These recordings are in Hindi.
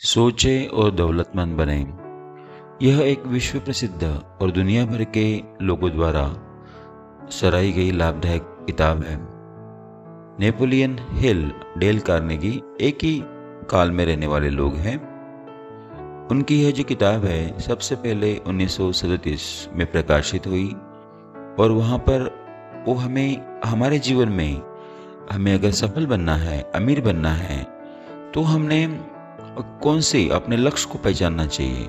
सोचें और दौलतमंद बने। यह एक विश्व प्रसिद्ध और दुनिया भर के लोगों द्वारा सराही गई लाभदायक किताब है। नेपोलियन हिल, डेल कार्नेगी एक ही काल में रहने वाले लोग हैं। उनकी यह जो किताब है सबसे पहले 1937 में प्रकाशित हुई और वहाँ पर वो हमें हमारे जीवन में हमें अगर सफल बनना है, अमीर बनना है, तो हमने कौन से अपने लक्ष्य को पहचानना चाहिए।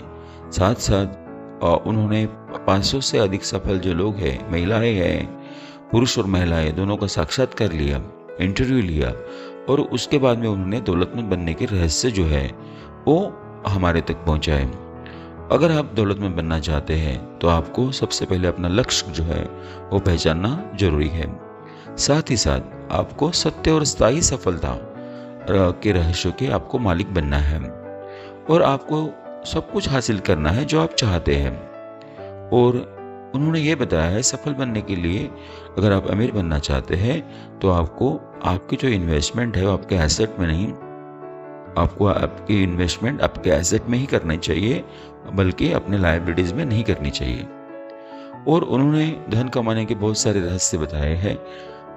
साथ साथ उन्होंने 500 से अधिक सफल जो लोग हैं, महिलाएं हैं, पुरुष और महिलाएं दोनों का साक्षात्कार लिया, इंटरव्यू लिया और उसके बाद में उन्होंने दौलतमंद बनने के रहस्य जो है वो हमारे तक पहुंचाए। अगर आप दौलतमंद बनना चाहते हैं तो आपको सबसे पहले अपना लक्ष्य जो है वो पहचानना जरूरी है। साथ ही साथ आपको सत्य और स्थायी सफलता के रहस्यों के आपको मालिक बनना है और आपको सब कुछ हासिल करना है जो आप चाहते हैं। और उन्होंने ये बताया है सफल बनने के लिए अगर आप अमीर बनना चाहते हैं तो आपको आपकी जो इन्वेस्टमेंट है वो आपके एसेट में नहीं, आपको आपकी इन्वेस्टमेंट आपके एसेट में ही करनी चाहिए, बल्कि अपने लायबिलिटीज में नहीं करनी चाहिए। और उन्होंने धन कमाने के बहुत सारे रहस्य बताए हैं।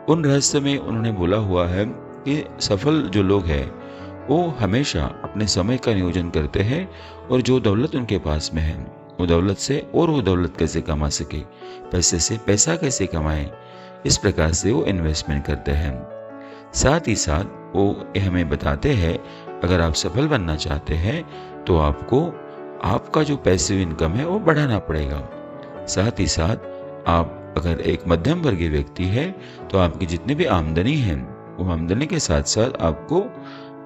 उन रहस्य में उन्होंने बोला हुआ है कि सफल जो लोग हैं वो हमेशा अपने समय का नियोजन करते हैं और जो दौलत उनके पास में है वो दौलत से और वो दौलत कैसे कमा सके, पैसे से पैसा कैसे कमाए, इस प्रकार से वो इन्वेस्टमेंट करते हैं। साथ ही साथ वो हमें बताते हैं अगर आप सफल बनना चाहते हैं तो आपको आपका जो पैसिव इनकम है वो बढ़ाना पड़ेगा। साथ ही साथ आप अगर एक मध्यम वर्गीय व्यक्ति है तो आपकी जितनी भी आमदनी है वो आमदनी के साथ साथ आपको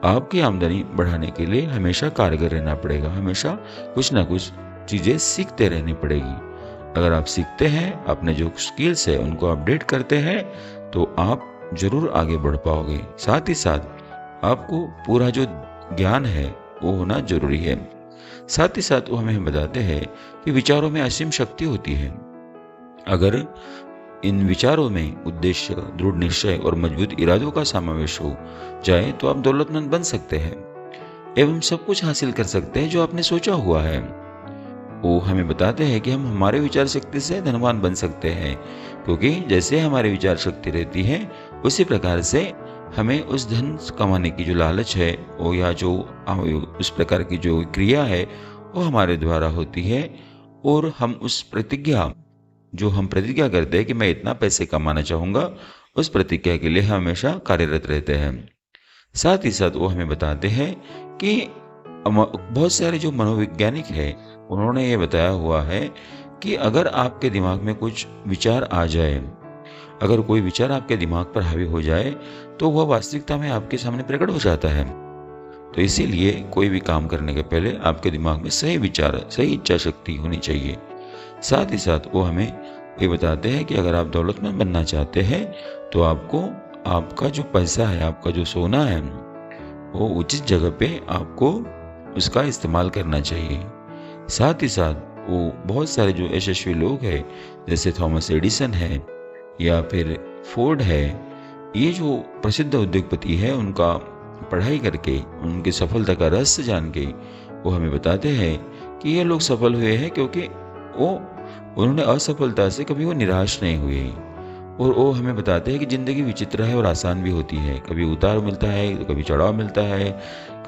आपकी आमदनी बढ़ाने के लिए हमेशा कारगर रहना पड़ेगा, हमेशा कुछ ना कुछ चीज़ें सीखते रहनी पड़ेगी। अगर आप सीखते हैं, अपने जो स्किल्स है उनको अपडेट करते हैं तो आप जरूर आगे बढ़ पाओगे। साथ ही साथ आपको पूरा जो ज्ञान है वो होना जरूरी है। साथ ही साथ वो हमें बताते हैं कि विचारों में असीम शक्ति होती है। अगर इन विचारों में उद्देश्य, दृढ़ निश्चय और मजबूत इरादों का समावेश हो जाए तो आप दौलतमंद बन सकते हैं एवं सब कुछ हासिल कर सकते हैं जो आपने सोचा हुआ है। वो हमें बताते हैं कि हम हमारे विचार शक्ति से धनवान बन सकते हैं, क्योंकि जैसे हमारी विचार शक्ति रहती है उसी प्रकार से हमें उस धन कमाने की जो लालच है वो या जो उस प्रकार की जो क्रिया है वो हमारे द्वारा होती है और हम उस प्रतिज्ञा जो हम प्रतिज्ञा करते हैं कि मैं इतना पैसे कमाना चाहूँगा, उस प्रतिज्ञा के लिए हम हमेशा कार्यरत रहते हैं। साथ ही साथ वो हमें बताते हैं कि बहुत सारे जो मनोवैज्ञानिक हैं उन्होंने ये बताया हुआ है कि अगर आपके दिमाग में कुछ विचार आ जाए, अगर कोई विचार आपके दिमाग पर हावी हो जाए तो वह वास्तविकता में आपके सामने प्रकट हो जाता है। तो इसीलिए कोई भी काम करने के पहले आपके दिमाग में सही विचार, सही इच्छा शक्ति होनी चाहिए। साथ ही साथ वो हमें ये बताते हैं कि अगर आप दौलतमंद बनना चाहते हैं तो आपको आपका जो पैसा है, आपका जो सोना है वो उचित जगह पे आपको उसका इस्तेमाल करना चाहिए। साथ ही साथ वो बहुत सारे जो यशस्वी लोग हैं जैसे थॉमस एडिसन है या फिर फोर्ड है, ये जो प्रसिद्ध उद्योगपति है उनका पढ़ाई करके उनकी सफलता का रहस्य जान के वो हमें बताते हैं कि ये लोग सफल हुए हैं क्योंकि उन्होंने असफलता से कभी वो निराश नहीं हुए। और वो हमें बताते हैं कि ज़िंदगी विचित्र है और आसान भी होती है, कभी उतार मिलता है तो कभी चढ़ाव मिलता है,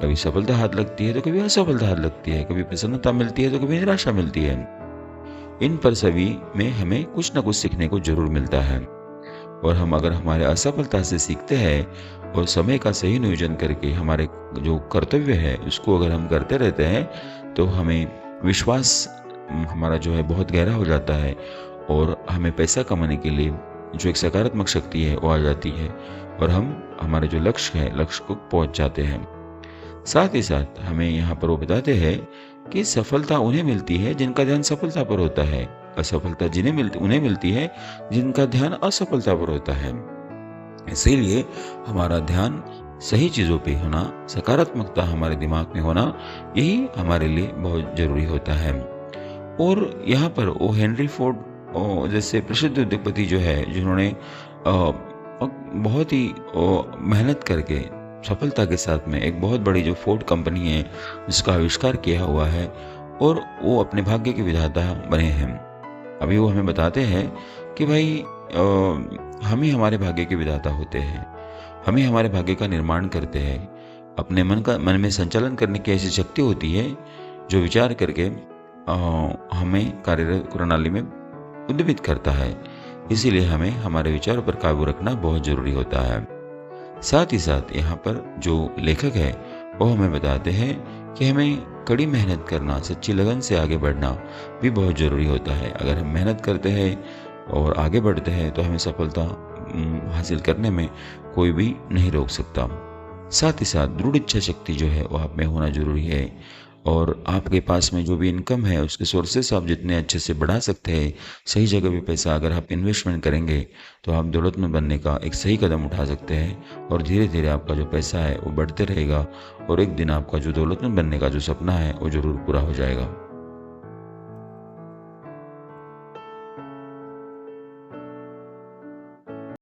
कभी सफलता हाथ लगती है तो कभी असफलता हाथ लगती है, कभी प्रसन्नता मिलती है तो कभी निराशा मिलती है। इन पर सभी में हमें कुछ ना कुछ सीखने को जरूर मिलता है और हम अगर हमारे असफलता से सीखते हैं और समय का सही नियोजन करके हमारे जो कर्तव्य है उसको अगर हम करते रहते हैं तो हमें विश्वास हमारा जो है बहुत गहरा हो जाता है और हमें पैसा कमाने के लिए जो एक सकारात्मक शक्ति है वो आ जाती है और हम हमारे जो लक्ष्य है लक्ष्य को पहुंच जाते हैं। साथ ही साथ हमें यहाँ पर वो बताते हैं कि सफलता उन्हें मिलती है जिनका ध्यान सफलता पर होता है, असफलता उन्हें मिलती है जिनका ध्यान असफलता पर होता है। इसीलिए हमारा ध्यान सही चीज़ों पे होना, सकारात्मकता हमारे दिमाग में होना, यही हमारे लिए बहुत जरूरी होता है। और यहाँ पर वो हेनरी फोर्ड जैसे प्रसिद्ध उद्योगपति जो है जिन्होंने बहुत ही मेहनत करके सफलता के साथ में एक बहुत बड़ी जो फोर्ड कंपनी है जिसका आविष्कार किया हुआ है, और वो अपने भाग्य के विधाता बने हैं। अभी वो हमें बताते हैं कि भाई हम ही हमारे भाग्य के विधाता होते हैं, हम ही हमारे भाग्य का निर्माण करते हैं। अपने मन में संचालन करने की ऐसी शक्ति होती है जो विचार करके हमें कार्यरत प्रणाली में उद्दीपित करता है। इसीलिए हमें हमारे विचारों पर काबू रखना बहुत जरूरी होता है। साथ ही साथ यहाँ पर जो लेखक है वो हमें बताते हैं कि हमें कड़ी मेहनत करना, सच्ची लगन से आगे बढ़ना भी बहुत ज़रूरी होता है। अगर हम मेहनत करते हैं और आगे बढ़ते हैं तो हमें सफलता हासिल करने में कोई भी नहीं रोक सकता। साथ ही साथ दृढ़ इच्छा शक्ति जो है वो आप में होना जरूरी है, और आपके पास में जो भी इनकम है उसके सोर्सेस आप जितने अच्छे से बढ़ा सकते हैं, सही जगह पे पैसा अगर आप इन्वेस्टमेंट करेंगे तो आप दौलतमंद बनने का एक सही कदम उठा सकते हैं, और धीरे धीरे आपका जो पैसा है वो बढ़ते रहेगा, और एक दिन आपका जो दौलतमंद बनने का जो सपना है वो ज़रूर पूरा हो जाएगा।